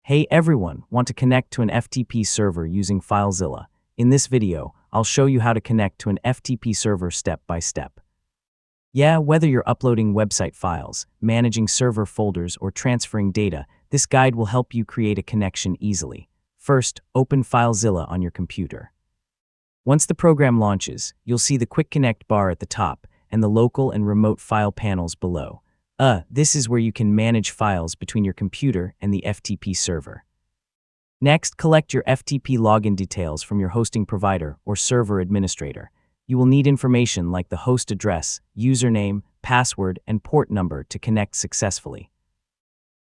Hey everyone, want to connect to an FTP server using FileZilla? In this video, I'll show you how to connect to an FTP server step by step. Yeah, whether you're uploading website files, managing server folders, or transferring data, this guide will help you create a connection easily. First, open FileZilla on your computer. Once the program launches, you'll see the Quick Connect bar at the top and the local and remote file panels below. This is where you can manage files between your computer and the FTP server. Next, collect your FTP login details from your hosting provider or server administrator. You will need information like the host address, username, password, and port number to connect successfully.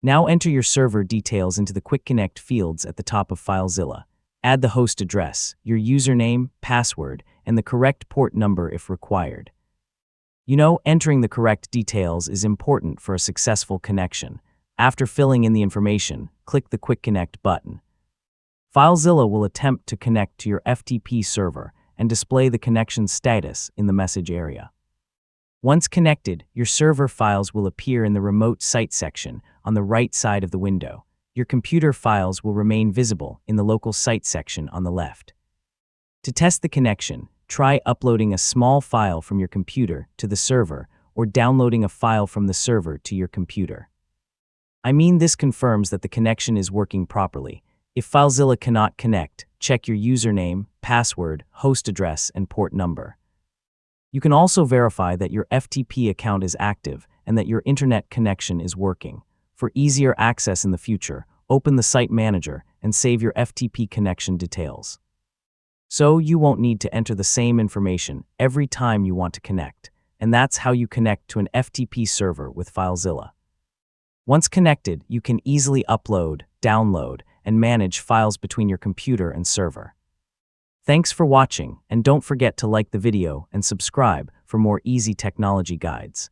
Now enter your server details into the Quick Connect fields at the top of FileZilla. Add the host address, your username, password, and the correct port number if required. Entering the correct details is important for a successful connection. After filling in the information, click the Quick Connect button. FileZilla will attempt to connect to your FTP server and display the connection status in the message area. Once connected, your server files will appear in the Remote Site section on the right side of the window. Your computer files will remain visible in the Local Site section on the left. To test the connection, try uploading a small file from your computer to the server or downloading a file from the server to your computer. This confirms that the connection is working properly. If FileZilla cannot connect, check your username, password, host address, and port number. You can also verify that your FTP account is active and that your internet connection is working. For easier access in the future, open the Site Manager and save your FTP connection details. So you won't need to enter the same information every time you want to connect, and that's how you connect to an FTP server with FileZilla. Once connected, you can easily upload, download, and manage files between your computer and server. Thanks for watching, and don't forget to like the video and subscribe for more easy technology guides.